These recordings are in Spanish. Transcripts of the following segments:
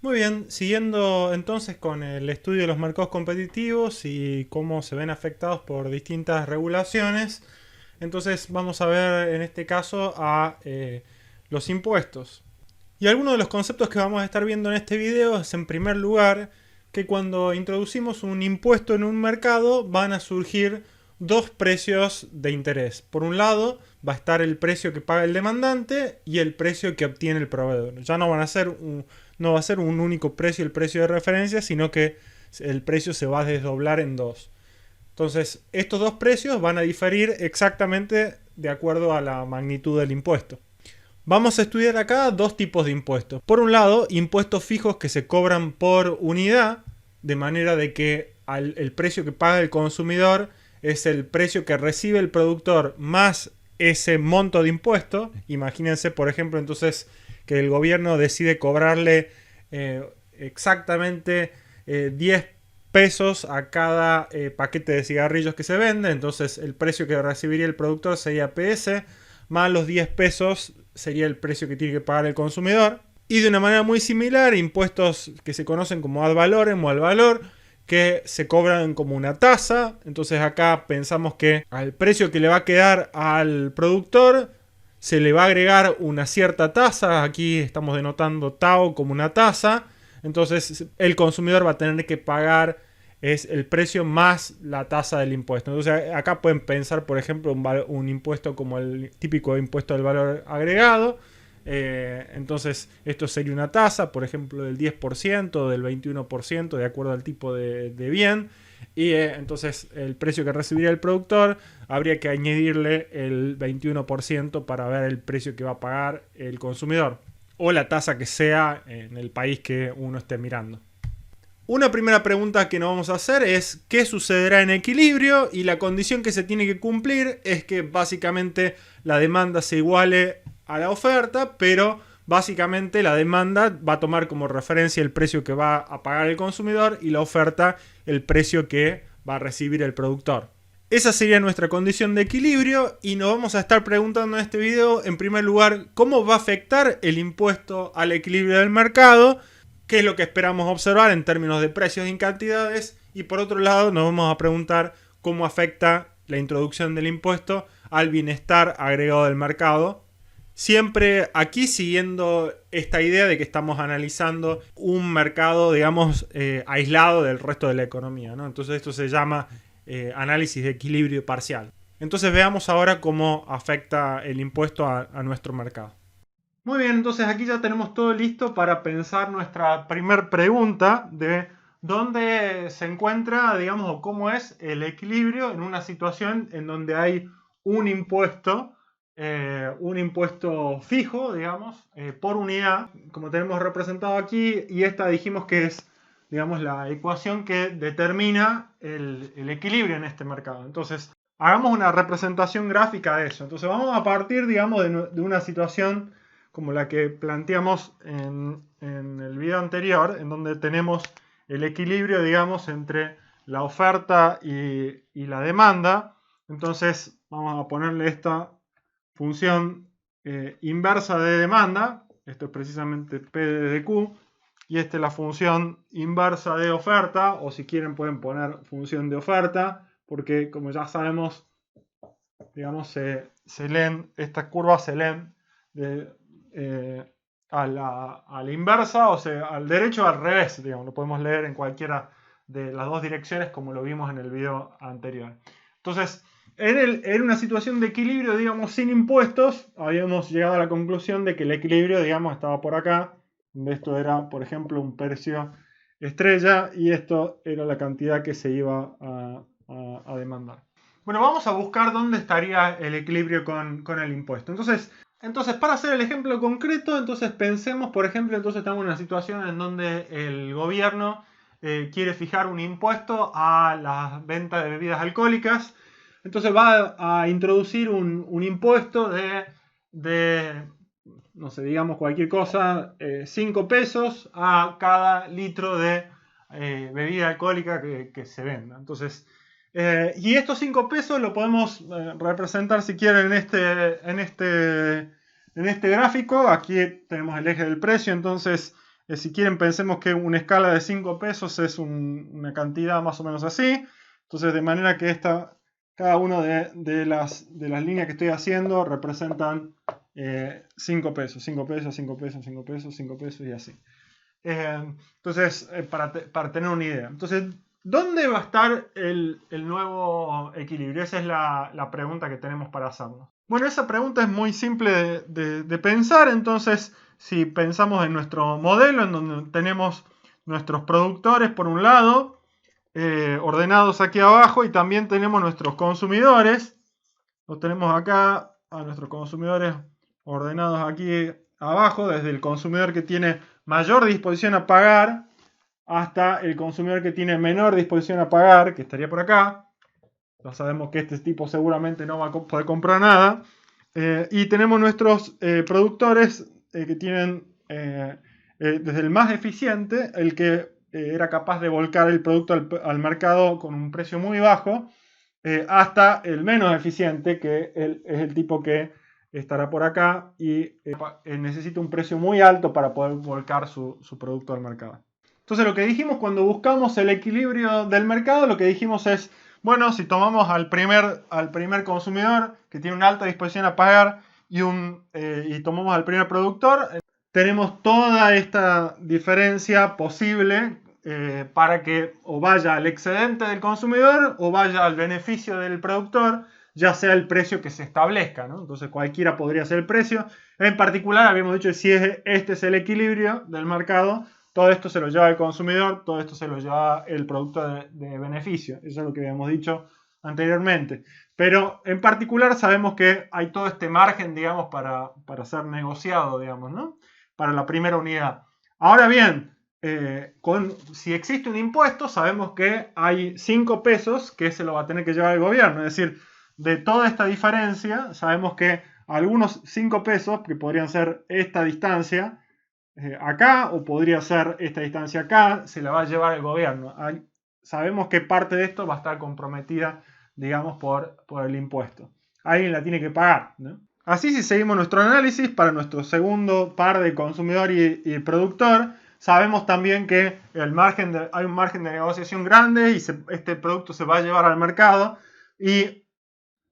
Muy bien, siguiendo entonces con el estudio de los mercados competitivos y cómo se ven afectados por distintas regulaciones, entonces vamos a ver en este caso a los impuestos. Y algunos de los conceptos que vamos a estar viendo en este video es, en primer lugar, que cuando introducimos un impuesto en un mercado van a surgir dos precios de interés. Por un lado va a estar el precio que paga el demandante y el precio que obtiene el proveedor. Ya no no va a ser un único precio, el precio de referencia, sino que el precio se va a desdoblar en dos. Entonces, estos dos precios van a diferir exactamente de acuerdo a la magnitud del impuesto. Vamos a estudiar acá dos tipos de impuestos. Por un lado, impuestos fijos que se cobran por unidad, de manera de que el precio que paga el consumidor es el precio que recibe el productor más ese monto de impuesto. Imagínense, por ejemplo, entonces que el gobierno decide cobrarle exactamente 10 pesos a cada paquete de cigarrillos que se vende. Entonces el precio que recibiría el productor sería PS, más los 10 pesos sería el precio que tiene que pagar el consumidor. Y de una manera muy similar, impuestos que se conocen como ad valorem o al valor, que se cobran como una tasa. Entonces acá pensamos que al precio que le va a quedar al productor se le va a agregar una cierta tasa. Aquí estamos denotando tau como una tasa. Entonces el consumidor va a tener que pagar es el precio más la tasa del impuesto. Entonces acá pueden pensar, por ejemplo, un impuesto como el típico impuesto del valor agregado. Entonces esto sería una tasa, por ejemplo, del 10%, del 21%, de acuerdo al tipo de bien. Y entonces el precio que recibiría el productor habría que añadirle el 21% para ver el precio que va a pagar el consumidor, o la tasa que sea en el país que uno esté mirando. Una primera pregunta que nos vamos a hacer es ¿qué sucederá en equilibrio? Y la condición que se tiene que cumplir es que básicamente la demanda se iguale a la oferta, pero básicamente la demanda va a tomar como referencia el precio que va a pagar el consumidor y la oferta el precio que va a recibir el productor. Esa sería nuestra condición de equilibrio y nos vamos a estar preguntando en este video, en primer lugar, cómo va a afectar el impuesto al equilibrio del mercado, qué es lo que esperamos observar en términos de precios y cantidades, y por otro lado nos vamos a preguntar cómo afecta la introducción del impuesto al bienestar agregado del mercado. Siempre aquí siguiendo esta idea de que estamos analizando un mercado, digamos, aislado del resto de la economía, ¿no? Entonces esto se llama análisis de equilibrio parcial. Entonces veamos ahora cómo afecta el impuesto a nuestro mercado. Muy bien, entonces aquí ya tenemos todo listo para pensar nuestra primer pregunta de dónde se encuentra, digamos, o cómo es el equilibrio en una situación en donde hay un impuesto fijo, digamos, por unidad, como tenemos representado aquí, y esta dijimos que es, digamos, la ecuación que determina el equilibrio en este mercado. Entonces, hagamos una representación gráfica de eso. Entonces, vamos a partir, digamos, de una situación como la que planteamos en el video anterior, en donde tenemos el equilibrio, digamos, entre la oferta y la demanda. Entonces, vamos a ponerle esta función inversa de demanda, esto es precisamente P de Q, y esta es la función inversa de oferta, o si quieren pueden poner función de oferta, porque como ya sabemos, digamos, se leen, estas curvas se leen a la inversa, o sea, al derecho o al revés, digamos, lo podemos leer en cualquiera de las dos direcciones como lo vimos en el video anterior. Entonces, en una situación de equilibrio, digamos, sin impuestos, habíamos llegado a la conclusión de que el equilibrio, digamos, estaba por acá. Esto era, por ejemplo, un precio estrella y esto era la cantidad que se iba a demandar. Bueno, vamos a buscar dónde estaría el equilibrio con el impuesto. Entonces, para hacer el ejemplo concreto, entonces pensemos, por ejemplo, entonces estamos en una situación en donde el gobierno quiere fijar un impuesto a las ventas de bebidas alcohólicas. Entonces va a introducir un impuesto de, no sé, digamos cualquier cosa, 5 pesos a cada litro de bebida alcohólica que se venda. Entonces, y estos 5 pesos lo podemos representar si quieren en este gráfico. Aquí tenemos el eje del precio, entonces Si quieren, pensemos que una escala de 5 pesos es una cantidad más o menos así. Entonces, de manera que cada una de las líneas que estoy haciendo representan 5 pesos, 5 pesos, 5 pesos, 5 pesos, 5 pesos y así. Entonces, para tener una idea. Entonces, ¿dónde va a estar el nuevo equilibrio? Esa es la pregunta que tenemos para hacernos. Bueno, esa pregunta es muy simple de pensar. Entonces, si pensamos en nuestro modelo, en donde tenemos nuestros productores por un lado, ordenados aquí abajo, y también tenemos nuestros consumidores. Los tenemos acá, a nuestros consumidores ordenados aquí abajo, desde el consumidor que tiene mayor disposición a pagar hasta el consumidor que tiene menor disposición a pagar, que estaría por acá. Ya sabemos que este tipo seguramente no va a poder comprar nada. Y tenemos nuestros productores que tienen desde el más eficiente, el que era capaz de volcar el producto al mercado con un precio muy bajo, hasta el menos eficiente, que es el tipo que estará por acá y necesita un precio muy alto para poder volcar su producto al mercado. Entonces, lo que dijimos cuando buscamos el equilibrio del mercado, lo que dijimos es, bueno, si tomamos al primer consumidor que tiene una alta disposición a pagar y tomamos al primer productor, tenemos toda esta diferencia posible para que o vaya al excedente del consumidor o vaya al beneficio del productor, ya sea el precio que se establezca, ¿no? Entonces cualquiera podría ser el precio. En particular, habíamos dicho que si este es el equilibrio del mercado, todo esto se lo lleva el consumidor, todo esto se lo lleva el producto de beneficio. Eso es lo que habíamos dicho anteriormente. Pero en particular sabemos que hay todo este margen, digamos, para ser negociado, digamos, ¿no? Para la primera unidad. Ahora bien, si existe un impuesto, sabemos que hay 5 pesos que se lo va a tener que llevar el gobierno. Es decir, de toda esta diferencia, sabemos que algunos 5 pesos, que podrían ser esta distancia acá, o podría ser esta distancia acá, se la va a llevar el gobierno. Sabemos que parte de esto va a estar comprometida, digamos, por el impuesto. Alguien la tiene que pagar, ¿no? Así, si seguimos nuestro análisis para nuestro segundo par de consumidor y productor, sabemos también que hay un margen de negociación grande y este producto se va a llevar al mercado, y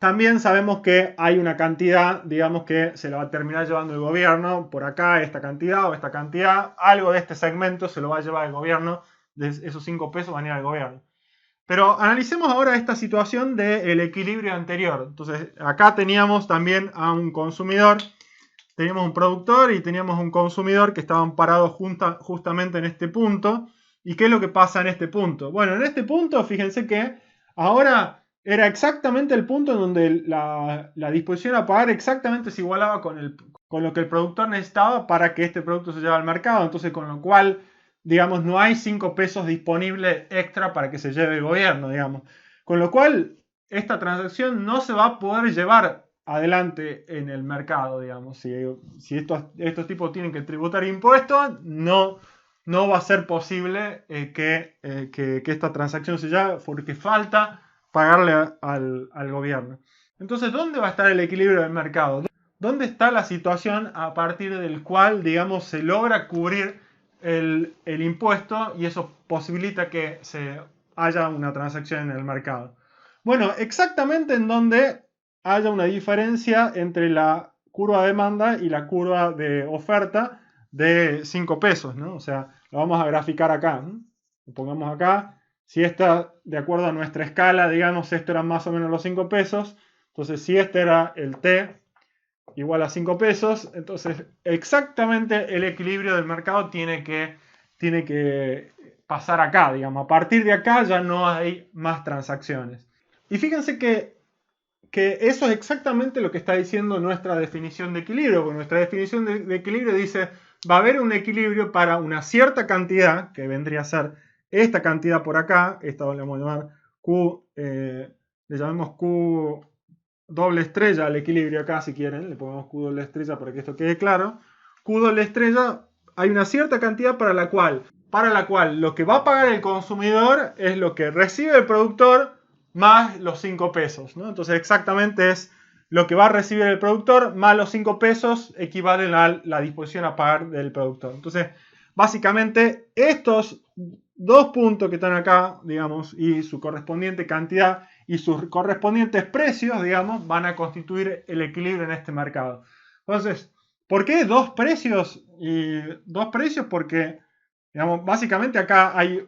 también sabemos que hay una cantidad, digamos, que se la va a terminar llevando el gobierno. Por acá, esta cantidad o esta cantidad, algo de este segmento se lo va a llevar el gobierno. De esos 5 pesos van a ir al gobierno. Pero analicemos ahora esta situación del equilibrio anterior. Entonces, acá teníamos también a un consumidor, teníamos un productor y teníamos un consumidor que estaban parados justamente en este punto. ¿Y qué es lo que pasa en este punto? Bueno, en este punto, fíjense que ahora era exactamente el punto en donde la disposición a pagar exactamente se igualaba con lo que el productor necesitaba para que este producto se lleve al mercado. Entonces, con lo cual, digamos, no hay 5 pesos disponibles extra para que se lleve el gobierno, digamos. Con lo cual, esta transacción no se va a poder llevar adelante en el mercado, digamos. Si estos tipos tienen que tributar impuestos, no va a ser posible que esta transacción se lleve, porque falta pagarle al gobierno. Entonces, ¿dónde va a estar el equilibrio del mercado? ¿Dónde está la situación a partir del cual, digamos, se logra cubrir el impuesto y eso posibilita que haya una transacción en el mercado? Bueno, exactamente en donde haya una diferencia entre la curva de demanda y la curva de oferta de 5 pesos, ¿no? O sea, lo vamos a graficar acá, ¿no? Lo pongamos acá. Si esta, de acuerdo a nuestra escala, digamos, esto eran más o menos los 5 pesos, entonces si este era el T igual a 5 pesos, entonces exactamente el equilibrio del mercado tiene que pasar acá, digamos. A partir de acá ya no hay más transacciones. Y fíjense que eso es exactamente lo que está diciendo nuestra definición de equilibrio, porque nuestra definición de equilibrio dice, va a haber un equilibrio para una cierta cantidad, que vendría a ser esta cantidad por acá, esta le vamos a llamar Q, le llamamos Q doble estrella al equilibrio acá, si quieren, le ponemos Q doble estrella para que esto quede claro. Q doble estrella, hay una cierta cantidad para la cual lo que va a pagar el consumidor es lo que recibe el productor más los 5 pesos, ¿no? Entonces exactamente es lo que va a recibir el productor más los 5 pesos equivalen a la disposición a pagar del productor. Entonces, básicamente estos dos puntos que están acá, digamos, y su correspondiente cantidad y sus correspondientes precios, digamos, van a constituir el equilibrio en este mercado. Entonces, ¿por qué dos precios? Y dos precios porque, digamos, básicamente acá hay,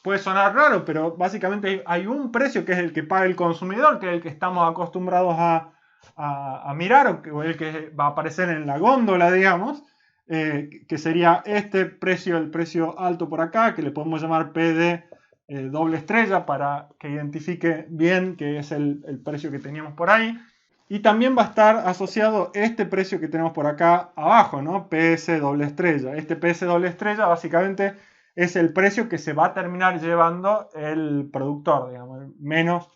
puede sonar raro, pero básicamente hay un precio que es el que paga el consumidor, que es el que estamos acostumbrados a mirar, o el que va a aparecer en la góndola, digamos, que sería este precio, el precio alto por acá, que le podemos llamar PD doble estrella para que identifique bien que es el precio que teníamos por ahí. Y también va a estar asociado este precio que tenemos por acá abajo, ¿no? PS doble estrella. Este PS doble estrella básicamente es el precio que se va a terminar llevando el productor, digamos, menos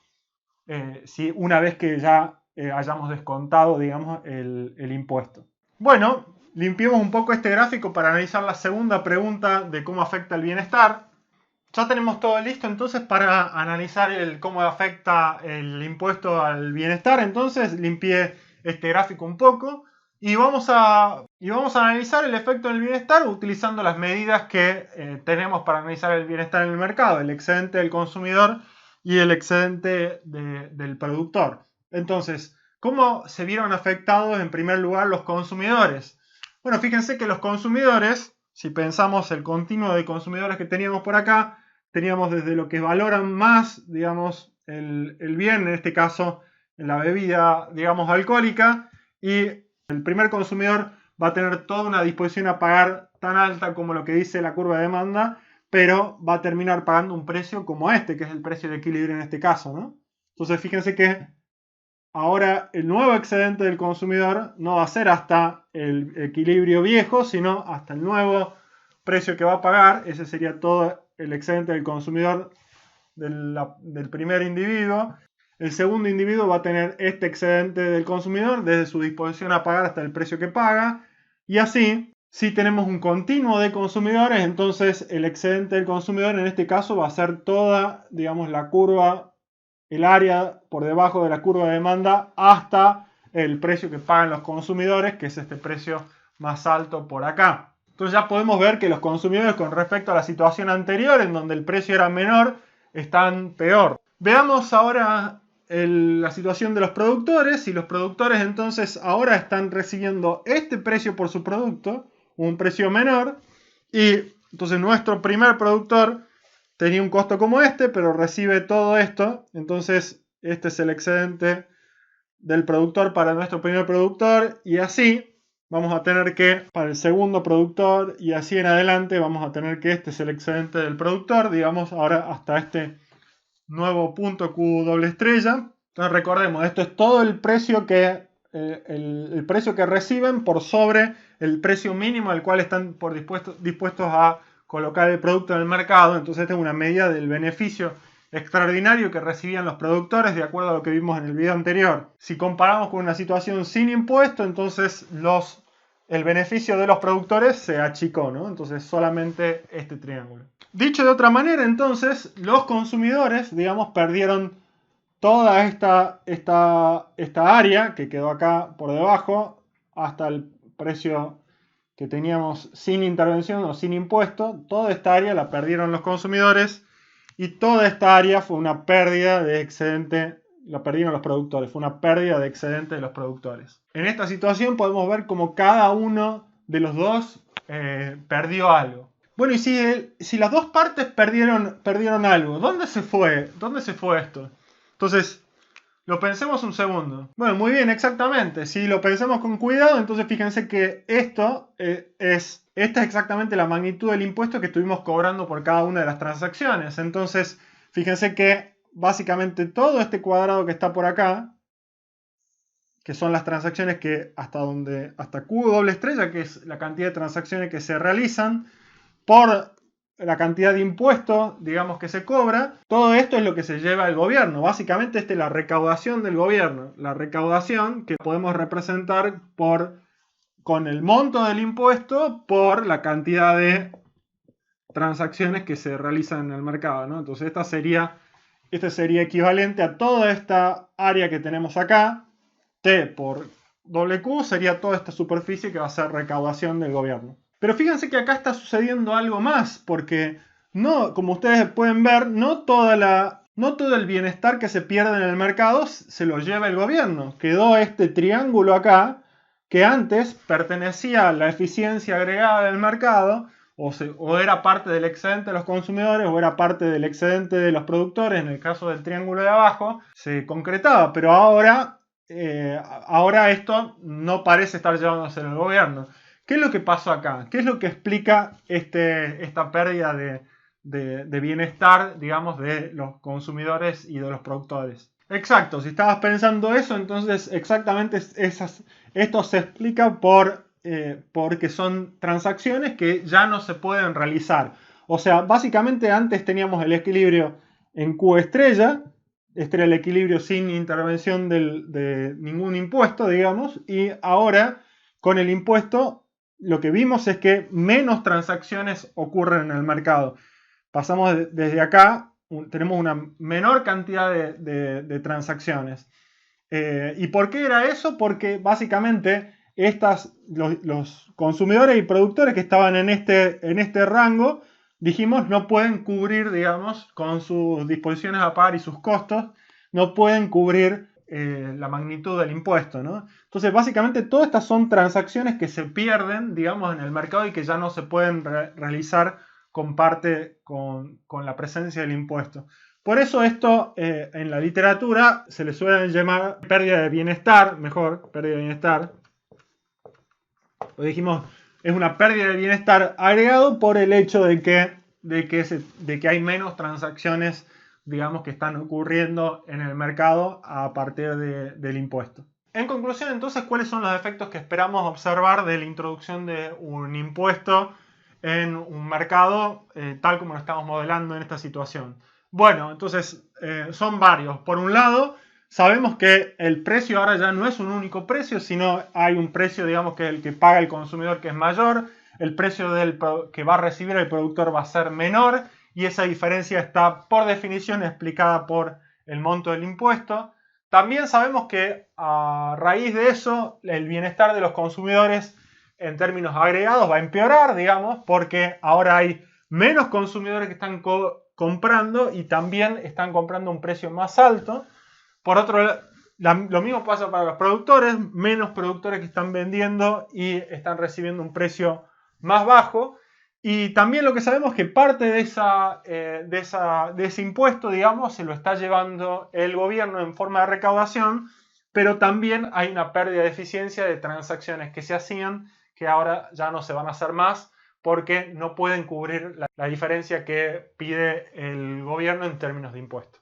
si una vez que ya hayamos descontado, digamos, el impuesto. Bueno, limpiemos un poco este gráfico para analizar la segunda pregunta de cómo afecta el bienestar. Ya tenemos todo listo entonces para analizar cómo afecta el impuesto al bienestar. Entonces limpié este gráfico un poco y vamos a analizar el efecto del bienestar utilizando las medidas que tenemos para analizar el bienestar en el mercado, el excedente del consumidor y el excedente del productor. Entonces, ¿cómo se vieron afectados en primer lugar los consumidores? Bueno, fíjense que los consumidores, si pensamos el continuo de consumidores que teníamos por acá, teníamos desde lo que valoran más, digamos, el bien, en este caso, la bebida, digamos, alcohólica, y el primer consumidor va a tener toda una disposición a pagar tan alta como lo que dice la curva de demanda, pero va a terminar pagando un precio como este, que es el precio de equilibrio en este caso, ¿no? Entonces, fíjense que ahora el nuevo excedente del consumidor no va a ser hasta el equilibrio viejo, sino hasta el nuevo precio que va a pagar. Ese sería todo el excedente del consumidor del primer individuo. El segundo individuo va a tener este excedente del consumidor desde su disposición a pagar hasta el precio que paga. Y así, si tenemos un continuo de consumidores, entonces el excedente del consumidor en este caso va a ser toda, digamos, la curva, el área por debajo de la curva de demanda hasta el precio que pagan los consumidores, que es este precio más alto por acá. Entonces ya podemos ver que los consumidores con respecto a la situación anterior, en donde el precio era menor, están peor. Veamos ahora la situación de los productores. Y los productores entonces ahora están recibiendo este precio por su producto, un precio menor. Y entonces nuestro primer productor tenía un costo como este, pero recibe todo esto. Entonces este es el excedente del productor para nuestro primer productor. Y así vamos a tener que, para el segundo productor y así en adelante, vamos a tener que este es el excedente del productor, digamos, ahora hasta este nuevo punto Q doble estrella. Entonces recordemos, esto es todo el precio que, el precio que reciben por sobre el precio mínimo al cual están dispuestos a colocar el producto en el mercado. Entonces esta es una medida del beneficio extraordinario que recibían los productores de acuerdo a lo que vimos en el video anterior. Si comparamos con una situación sin impuesto, entonces el beneficio de los productores se achicó, ¿no? Entonces solamente este triángulo. Dicho de otra manera, entonces los consumidores, digamos, perdieron toda esta área que quedó acá por debajo hasta el precio que teníamos sin intervención o sin impuesto. Toda esta área la perdieron los consumidores. Y toda esta área fue una pérdida de excedente, la perdieron los productores, fue una pérdida de excedente de los productores. En esta situación podemos ver como cada uno de los dos perdió algo. Bueno, y si las dos partes perdieron algo, ¿dónde se fue? ¿Dónde se fue esto? Entonces, lo pensemos un segundo. Bueno, muy bien, exactamente. Si lo pensamos con cuidado, entonces fíjense que esta es exactamente la magnitud del impuesto que estuvimos cobrando por cada una de las transacciones. Entonces, fíjense que básicamente todo este cuadrado que está por acá, que son las transacciones que hasta Q doble estrella, que es la cantidad de transacciones que se realizan, por la cantidad de impuestos, digamos, que se cobra, todo esto es lo que se lleva el gobierno. Básicamente esta es la recaudación del gobierno. La recaudación que podemos representar con el monto del impuesto por la cantidad de transacciones que se realizan en el mercado, ¿no? Entonces este sería equivalente a toda esta área que tenemos acá. T por doble Q sería toda esta superficie que va a ser recaudación del gobierno. Pero fíjense que acá está sucediendo algo más, porque no, como ustedes pueden ver, no todo el bienestar que se pierde en el mercado se lo lleva el gobierno. Quedó este triángulo acá, que antes pertenecía a la eficiencia agregada del mercado, o era parte del excedente de los consumidores, o era parte del excedente de los productores, en el caso del triángulo de abajo, se concretaba, pero ahora esto no parece estar llevándose en el gobierno. ¿Qué es lo que pasó acá? ¿Qué es lo que explica esta pérdida de bienestar, digamos, de los consumidores y de los productores? Exacto, si estabas pensando eso, entonces exactamente esto se explica porque son transacciones que ya no se pueden realizar. O sea, básicamente antes teníamos el equilibrio en Q estrella, este era el equilibrio sin intervención de ningún impuesto, digamos, y ahora con el impuesto lo que vimos es que menos transacciones ocurren en el mercado. Pasamos desde acá, tenemos una menor cantidad de transacciones. ¿Y por qué era eso? Porque básicamente los consumidores y productores que estaban en este rango, dijimos, no pueden cubrir, digamos, con sus disposiciones a pagar y sus costos, no pueden cubrir la magnitud del impuesto, ¿no? Entonces, básicamente, todas estas son transacciones que se pierden, digamos, en el mercado y que ya no se pueden realizar con la presencia del impuesto. Por eso esto en la literatura se le suele llamar pérdida de bienestar, mejor, pérdida de bienestar. Lo dijimos, es una pérdida de bienestar agregado por el hecho de que hay menos transacciones, digamos, que están ocurriendo en el mercado a partir del impuesto. En conclusión, entonces, ¿cuáles son los efectos que esperamos observar de la introducción de un impuesto en un mercado tal como lo estamos modelando en esta situación? Bueno, entonces son varios. Por un lado, sabemos que el precio ahora ya no es un único precio, sino hay un precio, digamos, que el que paga el consumidor que es mayor, el precio que va a recibir el productor va a ser menor, y esa diferencia está por definición explicada por el monto del impuesto. También sabemos que a raíz de eso, el bienestar de los consumidores en términos agregados va a empeorar, digamos, porque ahora hay menos consumidores que están comprando y también están comprando a un precio más alto. Por otro lado, lo mismo pasa para los productores, menos productores que están vendiendo y están recibiendo un precio más bajo. Y también lo que sabemos es que parte de ese impuesto, digamos, se lo está llevando el gobierno en forma de recaudación, pero también hay una pérdida de eficiencia de transacciones que se hacían, que ahora ya no se van a hacer más, porque no pueden cubrir la diferencia que pide el gobierno en términos de impuestos.